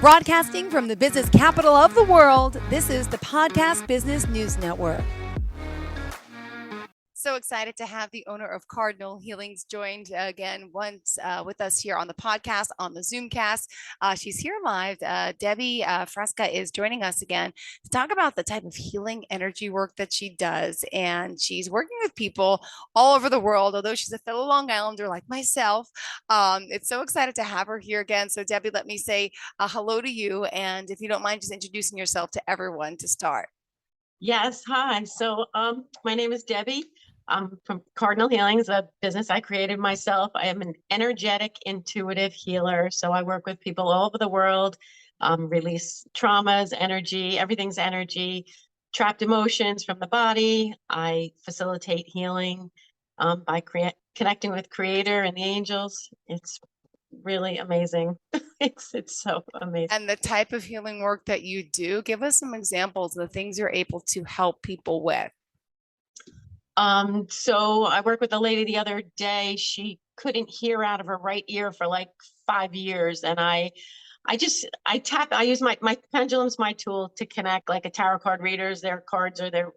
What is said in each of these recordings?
Broadcasting from the business capital of the world, this is the Podcast Business News Network. So excited to have the owner of Cardinal Healings joined again once with us here on the podcast, on the Zoomcast. She's here live. Debbie Fresca is joining us again to talk about the type of healing energy work that she does. And she's working with people all over the world, although she's a fellow Long Islander like myself. It's so excited to have her here again. So Debbie, let me say hello to you. And if you don't mind just introducing yourself to everyone to start. Yes, hi. My name is Debbie. I'm from Cardinal Healings, a business I created myself. I am an energetic, intuitive healer. So I work with people all over the world, release traumas, energy, everything's energy, trapped emotions from the body. I facilitate healing by connecting with Creator and the angels. It's really amazing. It's so amazing. And the type of healing work that you do, give us some examples of the things you're able to help people with. So I worked with a lady the other day. She couldn't hear out of her right ear for like 5 years. And I use my pendulum's my tool to connect, like a tarot card readers, their cards are their,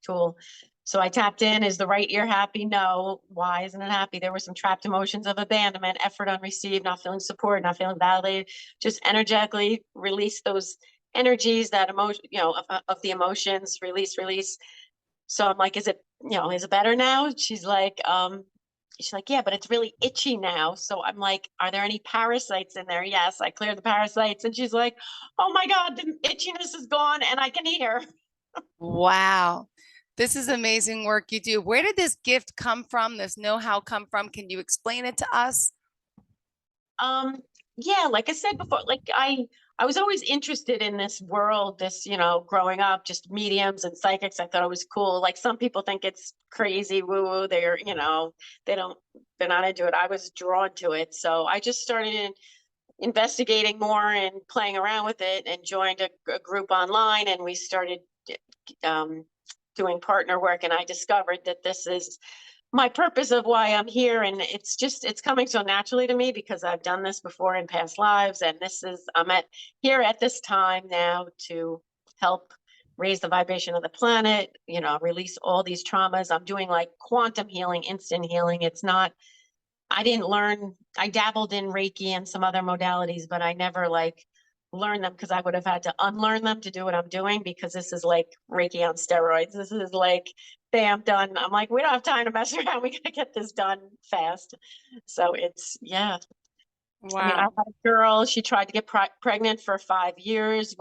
tool. So I tapped in, is the right ear happy? No. Why isn't it happy? There were some trapped emotions of abandonment, effort unreceived, not feeling support, not feeling validated. Just energetically release those energies, that emotion, of the emotions, release. So I'm like, is it better now? She's like, yeah, but it's really itchy now. So I'm like, are there any parasites in there? Yes, I cleared the parasites. And she's like, oh my God, the itchiness is gone and I can hear. Wow. This is amazing work you do. Where did this gift come from? This know-how come from? Can you explain it to us? Um, yeah, like I said before, I was always interested in this world, growing up, just mediums and psychics. I thought it was cool. Like some people think it's crazy woo-woo. They don't, they're not into it. I was drawn to it. So I just started investigating more and playing around with it and joined a group online, and we started um, doing partner work. And I discovered that this is my purpose of why I'm here. And it's coming so naturally to me because I've done this before in past lives. And I'm here at this time now to help raise the vibration of the planet, release all these traumas. I'm doing like quantum healing, instant healing. I dabbled in Reiki and some other modalities, but I never learned them because I would have had to unlearn them to do what I'm doing, because this is like Reiki on steroids. This is like, bam, done. I'm like, we don't have time to mess around. We got to get this done fast. So yeah. I mean, I Wow. had a girl, she tried to get pregnant for 5 years,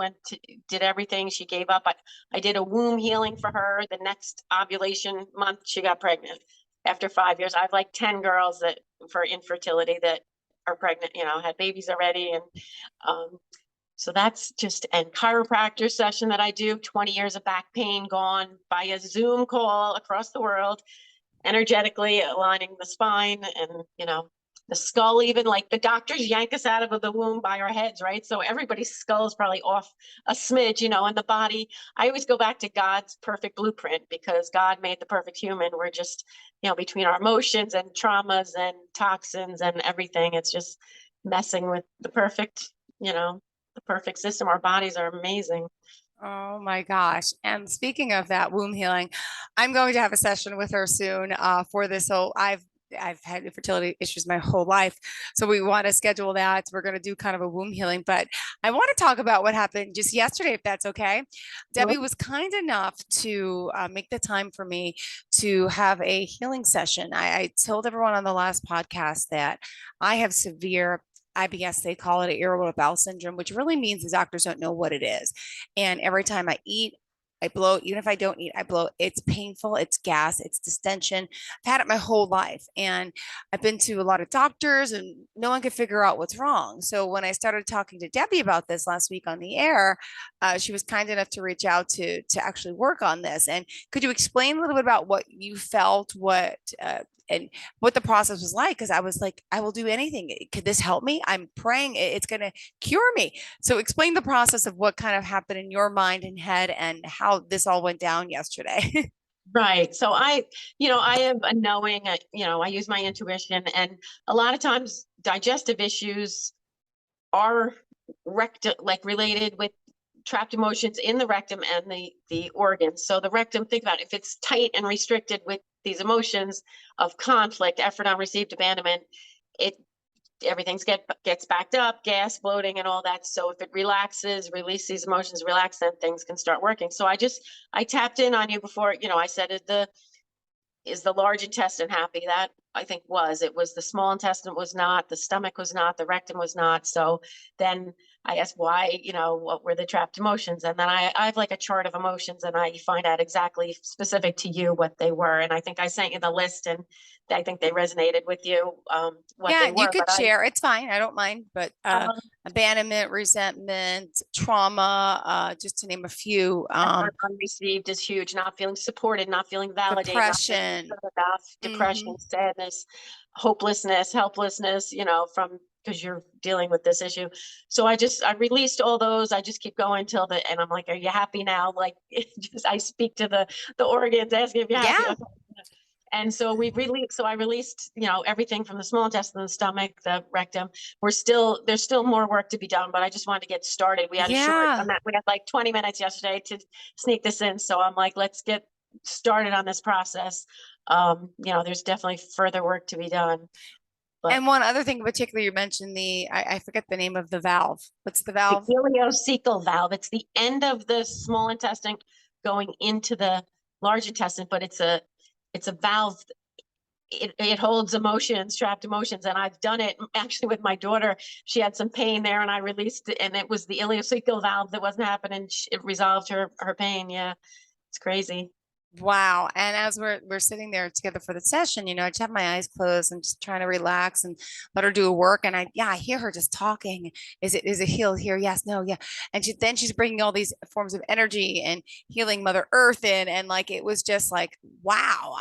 did everything. She gave up. I did a womb healing for her. The next ovulation month, she got pregnant after 5 years. I have like 10 girls that for infertility that are pregnant, had babies already. And so that's just and chiropractor session that I do, 20 years of back pain gone by a Zoom call across the world, energetically aligning the spine and, the skull. Even like the doctors yank us out of the womb by our heads, right? So everybody's skull is probably off a smidge, and the body. I always go back to God's perfect blueprint, because God made the perfect human. We're just, between our emotions and traumas and toxins and everything, it's just messing with the perfect system. Our bodies are amazing. Oh my gosh. And speaking of that womb healing, I'm going to have a session with her soon for this. So I've had infertility issues my whole life. So we want to schedule that. We're going to do kind of a womb healing, but I want to talk about what happened just yesterday, if that's okay. Debbie was kind enough to make the time for me to have a healing session. I told everyone on the last podcast that I have severe IBS, they call it irritable bowel syndrome, which really means the doctors don't know what it is. And every time I eat, I bloat. Even if I don't eat, I bloat. It's painful. It's gas. It's distension. I've had it my whole life. And I've been to a lot of doctors and no one could figure out what's wrong. So when I started talking to Debbie about this last week on the air, she was kind enough to reach out to actually work on this. And could you explain a little bit about what you felt, and what the process was like? Because I was like, I will do anything. Could this help me? I'm praying it's going to cure me. So explain the process of what kind of happened in your mind and head and how this all went down yesterday. Right. So I have a knowing, I use my intuition, and a lot of times digestive issues are rectum, like related with trapped emotions in the rectum and the organs. So the rectum, think about it, if it's tight and restricted with these emotions of conflict, effort unreceived, abandonment, it everything's gets backed up, gas, bloating, and all that. So if it relaxes, release these emotions, relax, then things can start working. So I tapped in on you before, I said is the large intestine happy? That I think it was the small intestine was not, the stomach was not, the rectum was not. So then I asked why, what were the trapped emotions? And then I have like a chart of emotions, and I find out exactly specific to you what they were. And I think I sent you the list, and I think they resonated with you, what Yeah, they you were. could share. It's fine. I don't mind. But Um, abandonment, resentment, trauma, just to name a few. effort unreceived is huge. Not feeling supported, not feeling validated, not feeling Depression. good enough, depression, Hmm. sadness, hopelessness, helplessness, from because you're dealing with this issue. So I released all those. I just keep going till and I'm like, are you happy now? Like I speak to the organs, asking if you're happy. Yeah. Okay. And so I released, everything from the small intestine, the stomach, the rectum. There's still more work to be done, but I just wanted to get started. We had Yeah. we had like 20 minutes yesterday to sneak this in. So I'm like, let's get started on this process. There's definitely further work to be done, but And one other thing in particular, you mentioned I forget the name of the valve. What's the the valve? ileocecal valve, it's the end of the small intestine going into the large intestine, but it's a valve. It holds emotions, trapped emotions. And I've done it actually with my daughter. She had some pain there, and I released it, and it was the ileocecal valve that wasn't happening. It resolved her pain. Yeah, it's crazy. Wow. And as we're sitting there together for the session, I just have my eyes closed and just trying to relax and let her do a work. And I hear her just talking. Is it healed here? Yes, no, yeah. And then she's bringing all these forms of energy and healing Mother Earth in. And like, it was just like, wow.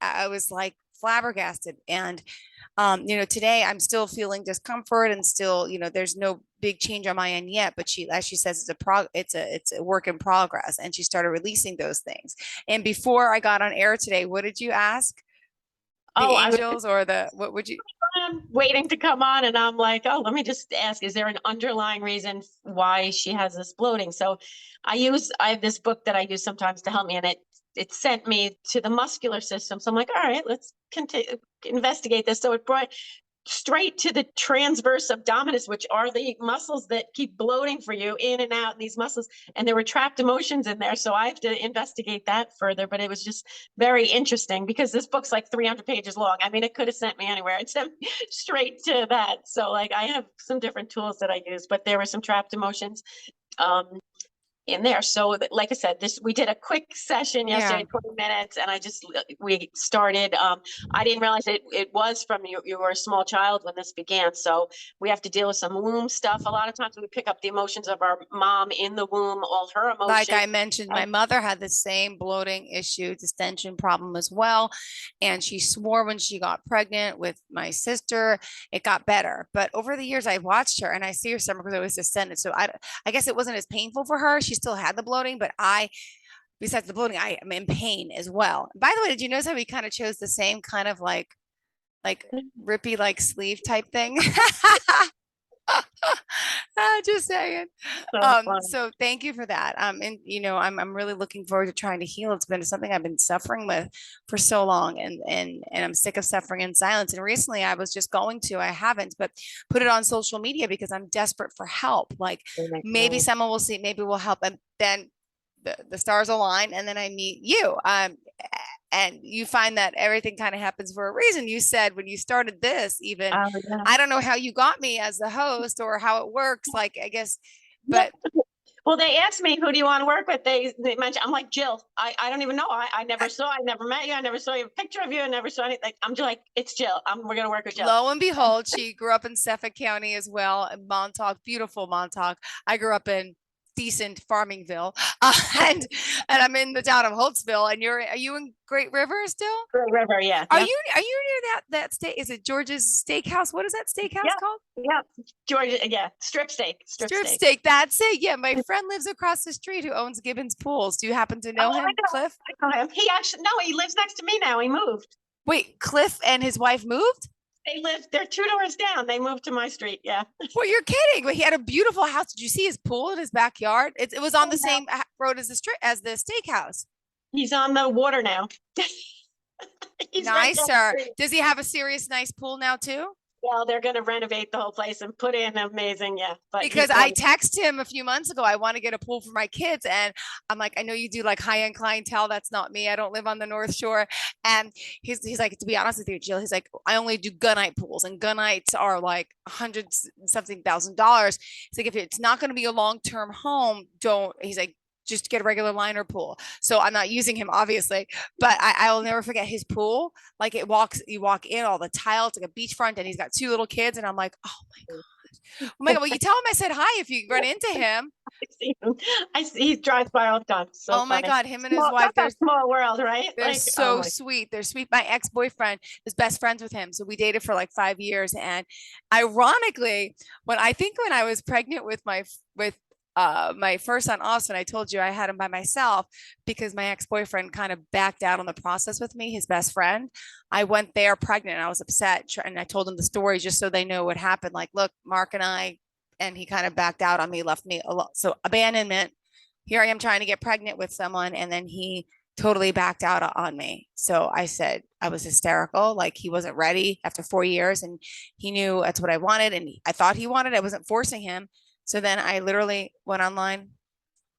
I was like flabbergasted. And today I'm still feeling discomfort and still, there's no big change on my end yet, but as she says, it's a work in progress. And she started releasing those things. And before I got on air today, what did you ask? The Oh, I was angels what would you? waiting to come on, and I'm like, oh, let me just ask, is there an underlying reason why she has this bloating? So I have this book that I use sometimes to help me, and it sent me to the muscular system. So I'm like, all right, let's continue investigate this. So it brought straight to the transverse abdominis, which are the muscles that keep bloating for you in and out, these muscles. And there were trapped emotions in there. So I have to investigate that further. But it was just very interesting because this book's like 300 pages long. I mean, it could have sent me anywhere. It sent me straight to that. So like I have some different tools that I use, but there were some trapped emotions. In there. So like I said, we did a quick session Yeah. yesterday, 20 minutes, and we started. I didn't realize it was from you were a small child when this began. So we have to deal with some womb stuff. A lot of times we pick up the emotions of our mom in the womb, all her Like emotions. I mentioned, my And mother had the same bloating issue, distension problem as well. And she swore when she got pregnant with my sister, it got better. But over the years, I watched her and I see her stomach was always distended. So I guess it wasn't as painful for her. She still had the bloating, but besides the bloating, I am in pain as well. By the way, did you notice how we kind of chose the same kind of like rippy like sleeve type thing? Just saying. so fun. So thank you for that. And I'm really looking forward to trying to heal. It's been something I've been suffering with for so long, and I'm sick of suffering in silence. And recently I was just I haven't, but put it on social media because I'm desperate for help. Like maybe someone will see, maybe will help. And then the stars align and then I meet you. And you find that everything kind of happens for a reason. You said when you started this, even Yeah. I don't know how you got me as the host or how it works. Like, I guess, Yeah. but Well, they asked me, who do you want to work with? They mentioned, I'm like, Jill. I don't even know. I never met you. I never saw a picture of you. I never saw anything. Like, I'm just like, it's Jill. We're going to work with Jill. lo and behold, she grew up in Suffolk County as well, in Montauk, beautiful Montauk. I grew up in decent Farmingville, and I'm in the town of Holtzville. And are you in Great River still? Great River, yeah. Are Yep. you near that state? Is it George's Steakhouse? What is that steakhouse Yep. called? Yep. Georgia, yeah. Strip steak. Strip steak. That's it. Yeah, my friend lives across the street who owns Gibbons Pools. Do you happen to know Oh, him, Cliff? I know him. He actually, no, he lives next to me now. He moved. Wait, Cliff and his wife moved? They're 2 doors down. They moved to my street. Yeah. Well, you're kidding. But he had a beautiful house. Did you see his pool in his backyard? It was on the Now same road as the steakhouse. he's on the water now. He's right down the Nicer. street. Does he have a serious nice pool now too? Well, they're gonna renovate the whole place and put in amazing, yeah, but Because I texted him a few months ago, I want to get a pool for my kids. And I'm like, I know you do like high-end clientele. That's not me. I don't live on the North Shore. And he's like, to be honest with you, Jill, he's like, I only do gunite pools, and gunites are like something $1,000. He's like, if it's not going to be a long-term home, don't, he's like, just get a regular liner pool. So I'm not using him, obviously, but I will never forget his pool. Like you walk in, all the tile, it's like a beachfront, and he's got 2 little kids. And I'm like, oh my God. Oh my God. Well, you tell him I said hi if you run into him. I see he drives by all the time. So Oh my funny. God. Him and his Small, wife, that's a small world, right? they're Like, so oh my, sweet. They're sweet. My ex-boyfriend is best friends with him. So we dated for like 5 years. And ironically, when I was pregnant with my first son, Austin, I told you I had him by myself because my ex-boyfriend kind of backed out on the process with me, his best friend. I went there pregnant and I was upset. And I told him the story just so they know what happened. Like, look, Mark and he kind of backed out on me, left me alone. So abandonment. Here I am trying to get pregnant with someone, and then he totally backed out on me. So I said I was hysterical, like he wasn't ready after 4 years, and he knew that's what I wanted, and I thought he wanted. I wasn't forcing him. So then I literally went online,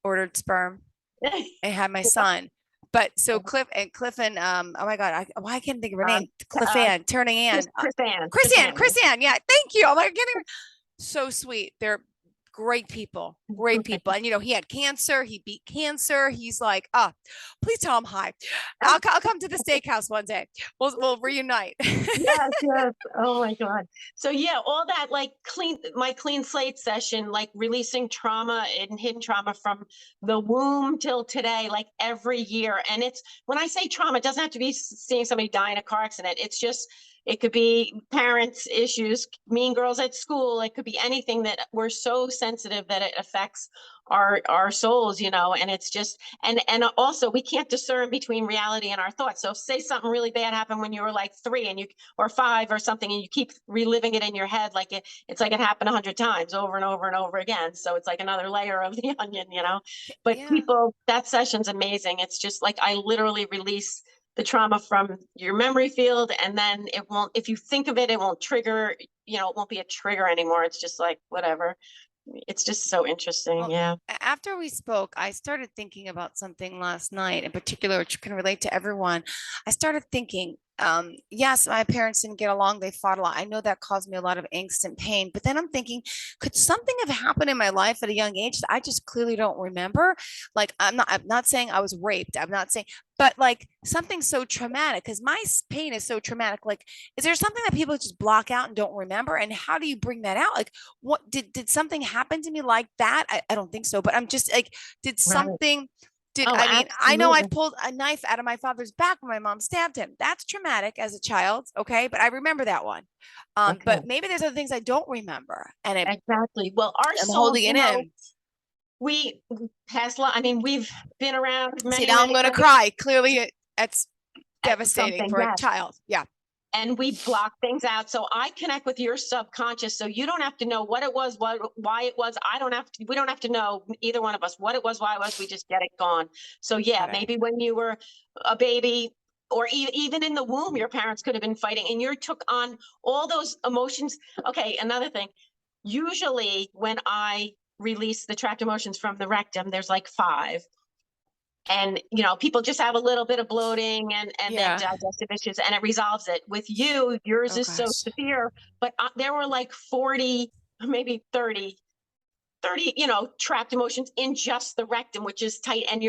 ordered sperm, and had my son. But so Cliff and oh my God, why I can't think of her name. Cliff Ann, Turning Ann, Chris Ann. Yeah, thank you. I'm like, so sweet. They're great people, And he had cancer. He beat cancer. He's like, please tell him hi. I'll come to the steakhouse one day. We'll reunite. Yes, yes. Oh my God. So yeah, all that like my clean slate session, like releasing trauma and hidden trauma from the womb till today, like every year. And it's, when I say trauma, it doesn't have to be seeing somebody die in a car accident. It's just, it could be parents' issues, mean girls at school. It could be anything that we're so sensitive that it affects our souls, and it's just, and also we can't discern between reality and our thoughts. So say something really bad happened when you were like 3 or 5 or something, and you keep reliving it in your head, like it's like it happened 100 times over and over and over again. So it's like another layer of the onion, but Yeah. people, that session's amazing. It's just like, I literally release the trauma from your memory field, and then it won't, if you think of it, it won't trigger, it won't be a trigger anymore. It's just like, whatever. It's just so interesting. Well, Yeah. After we spoke, I started thinking about something last night in particular, which can relate to everyone. I started thinking, yes, my parents didn't get along. They fought a lot. I know that caused me a lot of angst and pain. But then I'm thinking, could something have happened in my life at a young age that I just clearly don't remember? Like, I'm not saying I was raped. I'm not saying, but like something so traumatic, because my pain is so traumatic. Like, is there something that people just block out and don't remember? And how do you bring that out? Like, what did something happen to me like that? I don't think so, but I'm just like, did something I know I pulled a knife out of my father's back when my mom stabbed him. That's traumatic as a child. Okay. But I remember that one. But maybe there's other ththings I don't remember. And exactly. Well, I'm holding it in. We we've been around. See, now I'm going to cry. Clearly it's devastating for a child. Yeah. And we block things out. So I connect with your subconscious. So you don't have to know what it was, why it was. We don't have to know, either one of us, what it was, why it was. We just get it gone. So yeah, maybe when you were a baby, or even in the womb, your parents could have been fighting, and you took on all those emotions. Okay. Another thing, usually when I release the trapped emotions from the rectum, there's like 5. And, people just have a little bit of bloating and then digestive issues, and it resolves it. With you, yours is so severe, but there were like 40, maybe 30, trapped emotions in just the rectum, which is tight. And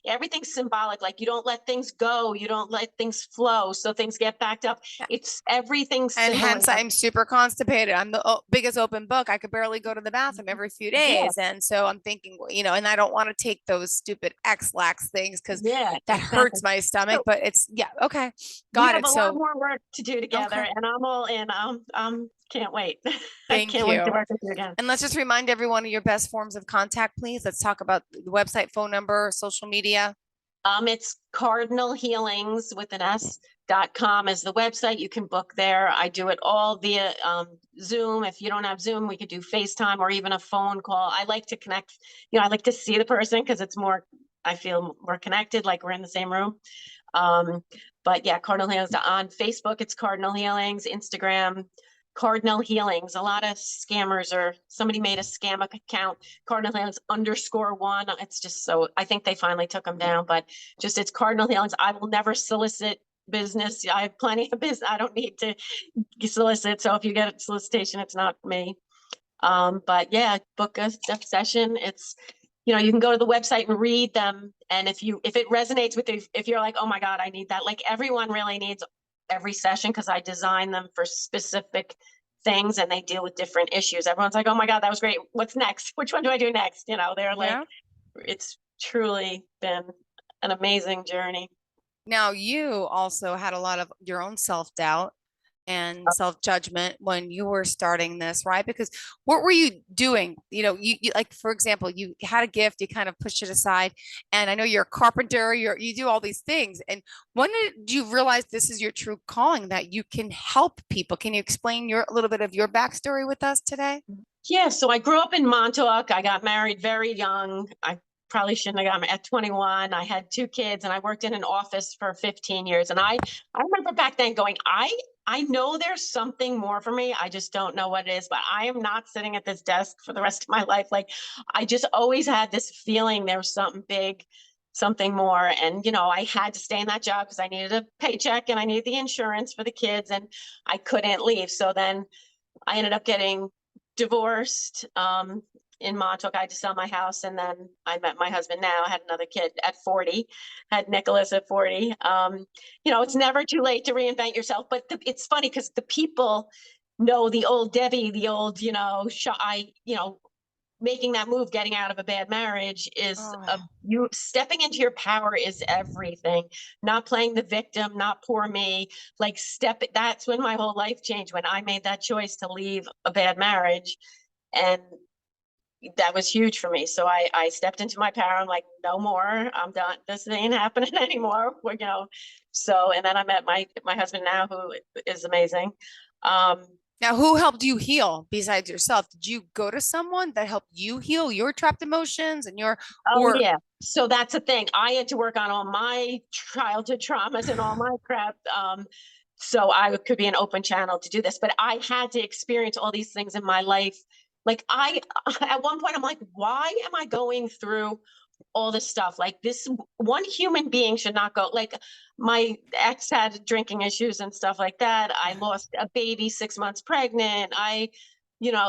everything's symbolic. Like, you don't let things go. You don't let things flow. So things get backed up. It's everything's. And hence I'm super constipated. I'm the biggest open book. I could barely go to the bathroom every few days. Yeah. And so I'm thinking, and I don't want to take those stupid X-Lax things because that hurts my stomach, but it's, okay. Got it. We have a lot more work to do together, and I'm all in. Can't wait. Thank you. Wait to work with you again. And let's just remind everyone of your best forms of contact, please. Let's talk about the website, phone number, social media. It's Cardinal Healings with an S.com is the website. You can book there. I do it all via Zoom. If you don't have Zoom, we could do FaceTime or even a phone call. I like to connect, I like to see the person because it's more, I feel more connected, like we're in the same room. But yeah, Cardinal Healings on Facebook, it's Cardinal Healings, Instagram, Cardinal Healings. A lot of scammers or somebody made a scam account, Cardinal Healings _1. It's just so, I think they finally took them down, but just it's Cardinal Healings. I will never solicit business. I have plenty of business. I don't need to solicit. So if you get a solicitation, it's not me. But yeah, book a session. It's, you can go to the website and read them. And if it resonates with you, if you're like, oh my God, I need that. Like everyone really needs every session because I design them for specific things and they deal with different issues. Everyone's like, oh my God, that was great. What's next? Which one do I do next? They're like, Yeah. it's truly been an amazing journey. Now, you also had a lot of your own self-doubt and self-judgment when you were starting this, right? Because what were you doing? You like, for example, you had a gift, you kind of pushed it aside. And I know you're a carpenter, you do all these things. And when did you realize this is your true calling, that you can help people? Can you explain a little bit of your backstory with us today? Yeah, so I grew up in Montauk. I got married very young. I probably shouldn't have got married at 21. I had 2 kids and I worked in an office for 15 years. And I remember back then going, I know there's something more for me. I just don't know what it is, but I am not sitting at this desk for the rest of my life. Like I just always had this feeling there was something big, something more. And, I had to stay in that job because I needed a paycheck and I needed the insurance for the kids and I couldn't leave. So then I ended up getting divorced in Montauk. I had to sell my house, and then I met my husband now. I had another kid at 40, had Nicholas at 40. It's never too late to reinvent yourself, but it's funny because the people know the old Debbie, the old, making that move, getting out of a bad marriage is Oh, you stepping into your power is everything. Not playing the victim, not poor me. Like that's when my whole life changed, when I made that choice to leave a bad marriage. And that was huge for me. So I stepped into my power. I'm like, no more. I'm done. This ain't happening anymore. So, and then I met my husband now, who is amazing. now, who helped you heal besides yourself? Did you go to someone that helped you heal your trapped emotions and Oh or, yeah. So that's the thing. I had to work on all my childhood traumas and all my crap. So I could be an open channel to do this, but I had to experience all these things in my life. Like at one point, I'm like, why am I going through all this stuff? Like this one human being should not go. Like my ex had drinking issues and stuff like that. I lost a baby 6 months pregnant. I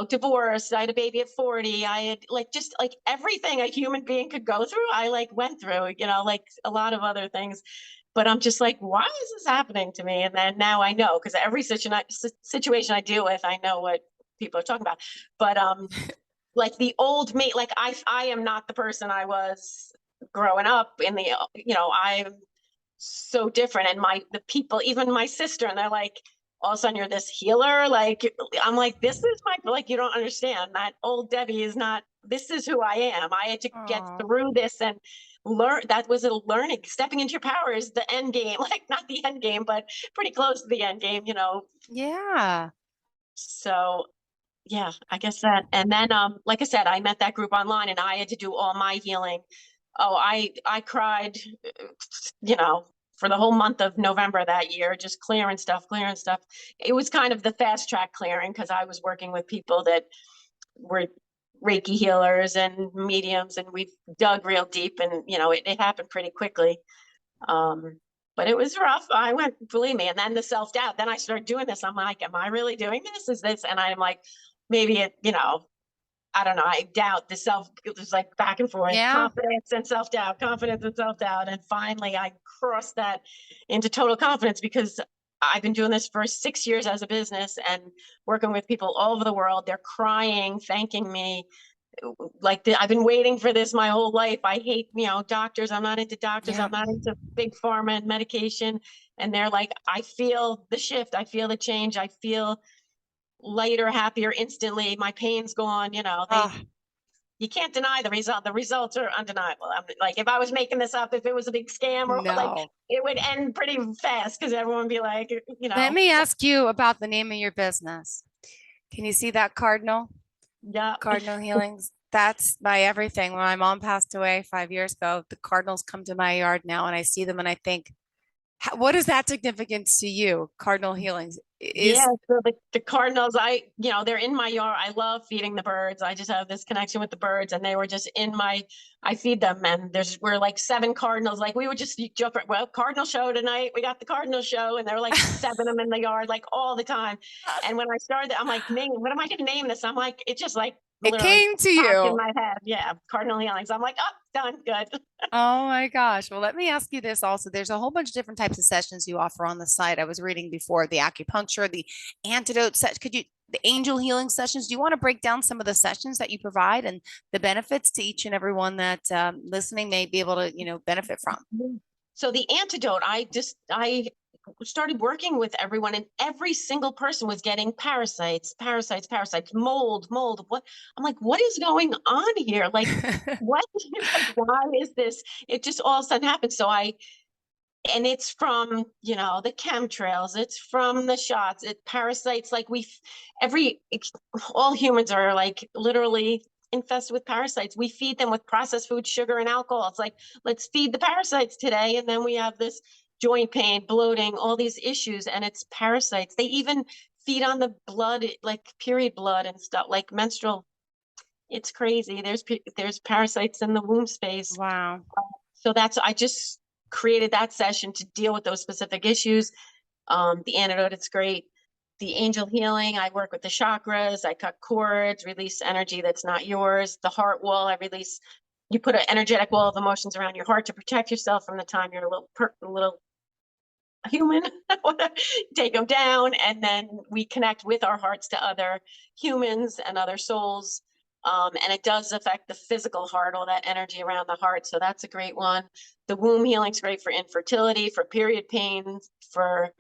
divorced. I had a baby at 40. I had just like everything a human being could go through. I went through, like a lot of other things. But I'm just like, why is this happening to me? And then now I know, because every situation I deal with, I know what people are talking about. But like the old me, like I am not the person I was growing up in the, I'm so different. And the people, even my sister, and they're like, all of a sudden you're this healer. Like, I'm like, this is like, you don't understand. That old Debbie is not, this is who I am. I had to get oh, through this and learn. That was a learning. Stepping into your power is the end game. Like, not the end game, but pretty close to the end game. yeah. So yeah, I guess that. And then, like I said, I met that group online and I had to do all my healing. Oh, I cried, you know, for the whole month of November that year, just clearing stuff, clearing stuff. It was kind of the fast track clearing because I was working with people that were Reiki healers and mediums, and we dug real deep, and it happened pretty quickly. But it was rough. I went, believe me, and then the self-doubt. Then I started doing this. I'm like, am I really doing this? Is this? And I'm like, maybe I don't know. I doubt the self. It was like back and forth, Yeah. confidence and self-doubt, confidence and self-doubt. And finally I crossed that into total confidence because I've been doing this for 6 years as a business and working with people all over the world. They're crying, thanking me. Like I've been waiting for this my whole life. I hate, doctors. I'm not into doctors. Yeah. I'm not into big pharma and medication. And they're like, I feel the shift. I feel the change. I feel lighter, happier instantly. My pain's gone. They Oh, you can't deny the result. The results are undeniable. I'm like, if I was making this up, if it was a big scam or like, No. it would end pretty fast because everyone would be like, Let me ask you about the name of your business. Can you see that cardinal? yeah. Cardinal Healings. That's my everything. When my mom passed away 5 years ago, the cardinals come to my yard now and I see them and I think, what is that significance to you? Cardinal Healings Yeah, is so the cardinals, they're in my yard. I love feeding the birds. I just have this connection with the birds, and they were just in my. I feed them, and we're like 7 cardinals. Like we would just joke, well, cardinal show tonight. We got the cardinal show, and there were like 7 of them in the yard, like all the time. And when I started, I'm like, name, what am I going to name this? I'm like, it just like it literally came to popped in you. my head. Yeah, cardinal healings. I'm like, oh, done, good. Oh my gosh. Well, let me ask you this also. There's a whole bunch of different types of sessions you offer on the site. I was reading before the acupuncture, the antidote set. The angel healing sessions? Do you want to break down some of the sessions that you provide and the benefits to each and every one that listening may be able to, benefit from? So the antidote, I started working with everyone, and every single person was getting parasites, mold. What? I'm like, what is going on here? Like, what? Like, why is this? It just all of a sudden happened. And it's from, the chemtrails, it's from the shots, parasites, like all humans are like literally infested with parasites. We feed them with processed food, sugar, and alcohol. It's like, let's feed the parasites today. And then we have this joint pain, bloating, all these issues, and it's parasites. They even feed on the blood, like period blood and stuff, like menstrual. It's crazy. There's parasites in the womb space. Wow. So I just created that session to deal with those specific issues. The antidote, it's great. The angel healing, I work with the chakras. I cut cords, release energy that's not yours. The heart wall, you put an energetic wall of emotions around your heart to protect yourself from the time you're a little human. Take them down, and then we connect with our hearts to other humans and other souls. And it does affect the physical heart, all that energy around the heart. So that's a great one. The womb healing is great for infertility, for period pain, for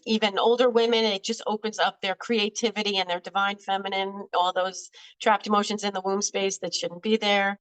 even older women. It just opens up their creativity and their divine feminine, all those trapped emotions in the womb space that shouldn't be there.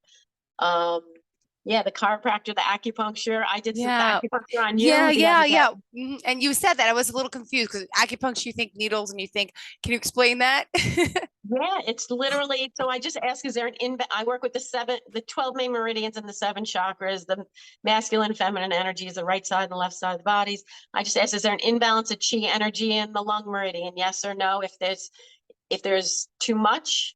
Yeah, the chiropractor, the acupuncture. I did some Yeah. acupuncture on you Yeah, the other yeah, day. yeah. And you said that I was a little confused because acupuncture, you think needles and you think, can you explain that? Yeah, it's literally, so I just ask, is there I work with the 12 main meridians and the 7 chakras, the masculine, feminine energies, the right side and the left side of the bodies. I just ask, is there an imbalance of chi energy in the lung meridian? Yes or no? If there's too much,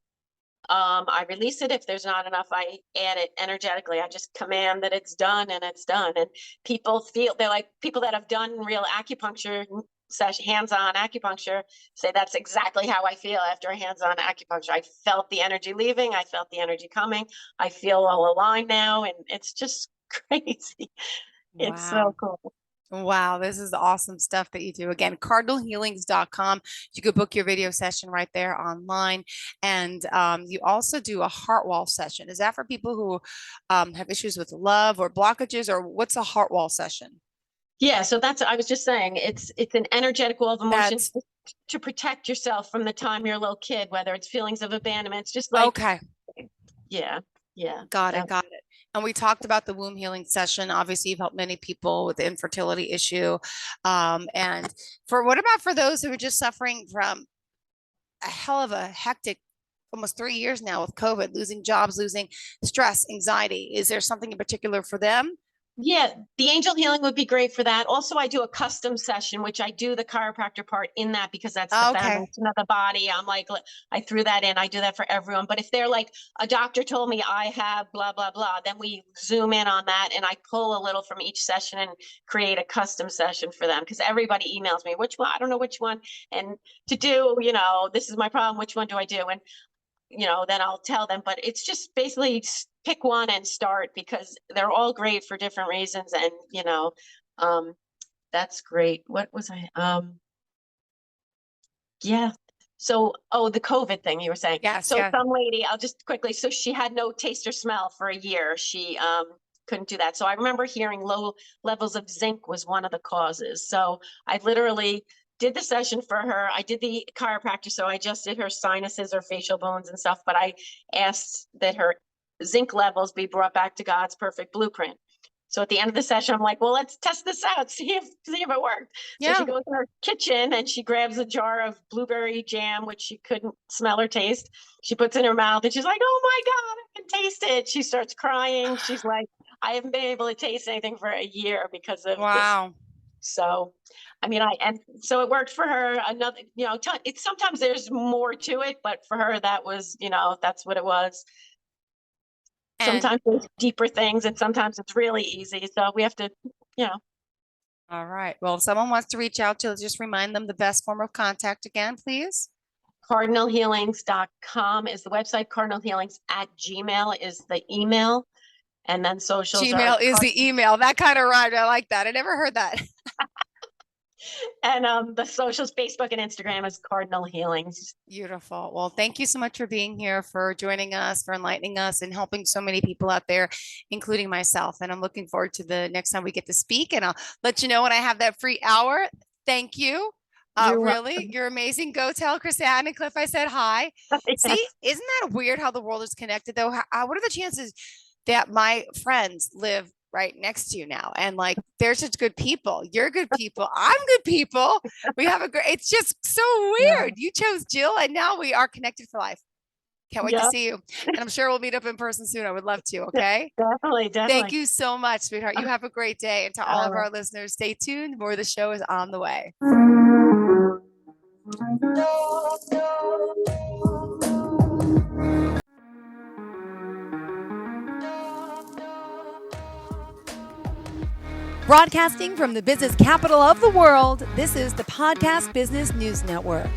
I release it. If there's not enough, I add it energetically. I just command that it's done, and it's done. And they're like, people that have done real acupuncture session, hands-on acupuncture, say that's exactly how I feel after a hands-on acupuncture. I felt the energy leaving. I felt the energy coming. I feel all aligned now, and it's just crazy. It's so Wow. cool. Wow, this is awesome stuff that you do. Again, cardinalhealings.com. You could book your video session right there online. And you also do a heart wall session. Is that for people who have issues with love or blockages, or what's a heart wall session? Yeah, so I was just saying, it's an energetic wall of emotions That's to protect yourself from the time you're a little kid, whether it's feelings of abandonment. It's just like, okay. yeah, yeah, Got yeah. it. Got it. And we talked about the womb healing session. Obviously, you've helped many people with the infertility issue. And what about for those who are just suffering from a hell of a hectic almost 3 years now with COVID, losing jobs, losing stress, anxiety? Is there something in particular for them? Yeah, the angel healing would be great for that. Also, I do a custom session, which I do the chiropractor part in that because that's the Okay. foundation of the body. I'm like, I threw that in. I do that for everyone. But if they're like, a doctor told me I have blah, blah, blah, then we zoom in on that and I pull a little from each session and create a custom session for them because everybody emails me, which one? I don't know which one. And to do, this is my problem. Which one do I do? And then I'll tell them. But it's just basically pick one and start because they're all great for different reasons. And, that's great. What was yeah. So, the COVID thing you were saying. Yes. So Yeah. some lady, I'll just quickly, so she had no taste or smell for a year. She, couldn't do that. So I remember hearing low levels of zinc was one of the causes. So I literally did the session for her. I did the chiropractor, so I just did her sinuses or facial bones and stuff, but I asked that her zinc levels be brought back to God's perfect blueprint. So at the end of the session, I'm like, well, let's test this out, see if it worked. So Yeah. she goes in her kitchen and she grabs a jar of blueberry jam, which she couldn't smell or taste. She puts in her mouth and she's like, oh my God, I can taste it. She starts crying. She's like, I haven't been able to taste anything for a year because of this. Wow. So, I mean, and so it worked for her. Another, it's sometimes there's more to it, but for her, that was, that's what it was. And Sometimes there's deeper things and sometimes it's really easy. So we have to, all right. Well, if someone wants to reach out to, just remind them the best form of contact again, please. cardinalhealings.com is the website. cardinalhealings@gmail is the email. And then socials Gmail is the email. That kind of rhymed. I like that. I never heard that. And the socials, Facebook and Instagram is Cardinal Healings. Beautiful. Well, thank you so much for being here, for joining us, for enlightening us and helping so many people out there, including myself. And I'm looking forward to the next time we get to speak, and I'll let you know when I have that free hour. Thank you. You're Really, welcome. you're amazing. Go tell Chrisanne and Cliff I said hi. Yes. See, isn't that weird how the world is connected though? What are the chances that my friends live right next to you now? And like, they're such good people. You're good people. I'm good people. We have it's just so weird. You chose Jill and now we are connected for life. Can't wait to see you. And I'm sure we'll meet up in person soon. I would love to. Okay. Definitely. Thank you so much, sweetheart. You have a great day. And to all of right. our listeners, stay tuned. More of the show is on the way. Broadcasting from the business capital of the world, this is the Podcast Business News Network.